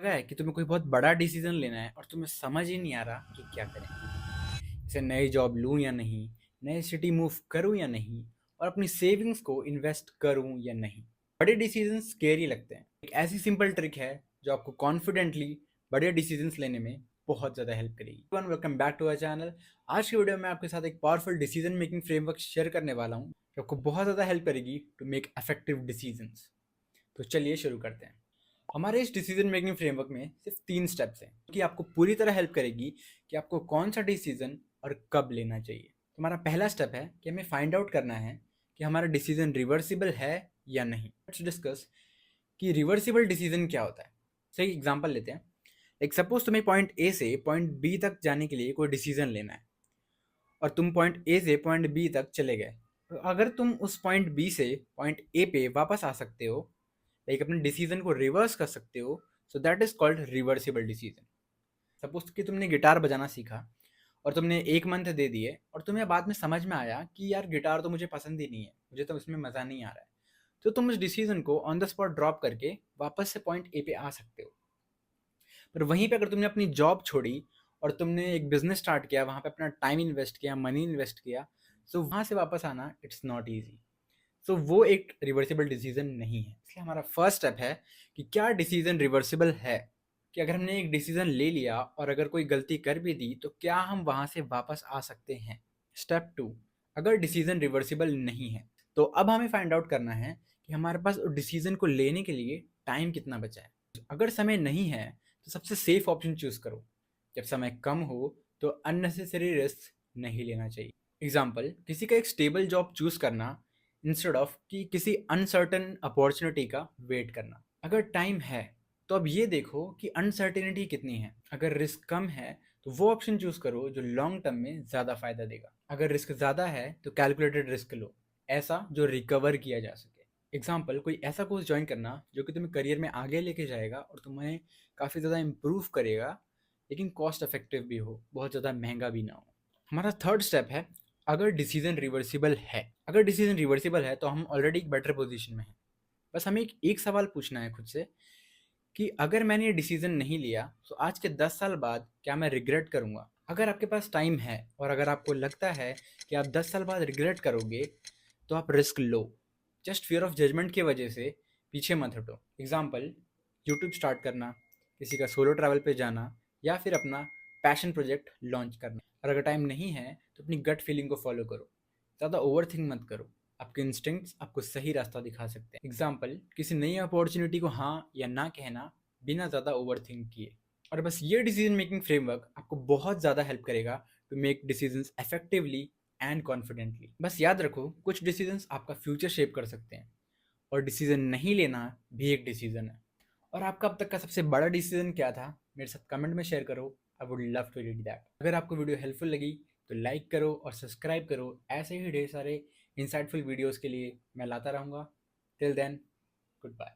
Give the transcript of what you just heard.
लगा है कि तुम्हें कोई बहुत बड़ा डिसीजन लेना है और तुम्हें समझ ही नहीं आ रहा कि क्या करें। जैसे नई जॉब लूँ या नहीं, नई सिटी मूव करूँ या नहीं, और अपनी सेविंग्स को इन्वेस्ट करूँ या नहीं। बड़े डिसीजन स्केरी लगते हैं। एक ऐसी सिंपल ट्रिक है जो आपको कॉन्फिडेंटली बड़े डिसीजंस लेने में बहुत ज़्यादा हेल्प करेगी। Welcome back to our channel. आज की वीडियो में आपके साथ एक powerful decision making framework share करने वाला हूँ जो आपको बहुत ज़्यादा हेल्प करेगी टू मेक इफेक्टिव डिसीजंस। तो चलिए शुरू करते हैं। हमारे इस डिसीजन मेकिंग फ्रेमवर्क में सिर्फ 3 स्टेप्स हैं कि आपको पूरी तरह हेल्प करेगी कि आपको कौन सा डिसीजन और कब लेना चाहिए। तो हमारा पहला स्टेप है कि हमें फाइंड आउट करना है कि हमारा डिसीजन रिवर्सिबल है या नहीं। लेट्स डिस्कस कि रिवर्सिबल डिसीजन क्या होता है। सही एग्जांपल लेते हैं। एक सपोज तुम्हें पॉइंट ए से पॉइंट बी तक जाने के लिए कोई डिसीजन लेना है और तुम पॉइंट ए से पॉइंट बी तक चले गए। तो अगर तुम उस पॉइंट बी से पॉइंट ए पे वापस आ सकते हो, लाइक अपने डिसीजन को रिवर्स कर सकते हो, so that is called reversible decision. Suppose कि तुमने गिटार बजाना सीखा और तुमने 1 मंथ दे दिए और तुम्हें बाद में समझ में आया कि यार गिटार तो मुझे पसंद ही नहीं है, मुझे तो इसमें मज़ा नहीं आ रहा है। तो तुम उस डिसीजन को ऑन द स्पॉट ड्रॉप करके वापस से पॉइंट ए पे आ सकते हो। पर वहीं पे अगर तुमने अपनी जॉब छोड़ी और तुमने एक बिजनेस स्टार्ट किया, वहाँ पे अपना टाइम इन्वेस्ट किया, मनी इन्वेस्ट किया, सो वहाँ से वापस आना इट्स नॉट ईजी। सो वो एक रिवर्सिबल डिसीजन नहीं है। इसलिए हमारा फर्स्ट स्टेप है कि क्या डिसीजन रिवर्सिबल है। कि अगर हमने एक डिसीजन ले लिया और अगर कोई गलती कर भी दी तो क्या हम वहाँ से वापस आ सकते हैं। स्टेप 2, अगर डिसीजन रिवर्सिबल नहीं है तो अब हमें फाइंड आउट करना है कि हमारे पास उस डिसीजन को लेने के लिए टाइम कितना बचा है। अगर समय नहीं है तो सबसे सेफ ऑप्शन चूज करो। जब समय कम हो तो अननेसेसरी रिस्क नहीं लेना चाहिए। एग्जाम्पल, किसी का एक स्टेबल जॉब चूज करना इंस्टेड ऑफ कि किसी अनसर्टन अपॉर्चुनिटी का वेट करना। अगर टाइम है तो अब ये देखो कि अनसर्टेनिटी कितनी है। अगर रिस्क कम है तो वो ऑप्शन चूज करो जो लॉन्ग टर्म में ज़्यादा फायदा देगा। अगर रिस्क ज़्यादा है तो कैलकुलेटेड रिस्क लो, ऐसा जो रिकवर किया जा सके। एग्जाम्पल, कोई ऐसा कोर्स ज्वाइन करना जो कि तुम्हें करियर में आगे लेके जाएगा और तुम्हें काफ़ी ज़्यादा इम्प्रूव करेगा, लेकिन कॉस्ट इफेक्टिव भी हो, बहुत ज़्यादा महंगा भी ना हो। हमारा थर्ड स्टेप है, अगर डिसीजन रिवर्सिबल है। अगर डिसीजन रिवर्सिबल है तो हम ऑलरेडी एक बेटर पोजीशन में हैं। बस हमें एक सवाल पूछना है खुद से कि अगर मैंने ये डिसीजन नहीं लिया तो आज के 10 साल बाद क्या मैं रिग्रेट करूंगा। अगर आपके पास टाइम है और अगर आपको लगता है कि आप 10 साल बाद रिग्रेट करोगे तो आप रिस्क लो। जस्ट फियर ऑफ जजमेंट की वजह से पीछे मत हटो। एग्जाम्पल, यूट्यूब स्टार्ट करना, किसी का सोलो ट्रैवल पे जाना, या फिर अपना पैशन प्रोजेक्ट लॉन्च करना। और अगर टाइम नहीं है तो अपनी गट फीलिंग को फॉलो करो, ज़्यादा ओवर थिंक मत करो। आपके इंस्टिंक्ट्स आपको सही रास्ता दिखा सकते हैं। एग्जाम्पल, किसी नई अपॉर्चुनिटी को हाँ या ना कहना बिना ज़्यादा ओवर थिंक किए। और बस ये डिसीजन मेकिंग फ्रेमवर्क आपको बहुत ज़्यादा हेल्प करेगा to make decisions effectively and confidently. बस याद रखो, कुछ डिसीजंस आपका फ्यूचर शेप कर सकते हैं और डिसीजन नहीं लेना भी एक डिसीजन है। और आपका अब तक का सबसे बड़ा डिसीजन क्या था, मेरे साथ कमेंट में शेयर करो। I would love to read that. अगर आपको वीडियो हेल्पफुल लगी तो लाइक करो और सब्सक्राइब करो। ऐसे ही ढेर सारे इंसाइटफुल वीडियोस के लिए मैं लाता रहूँगा। Till then, good bye.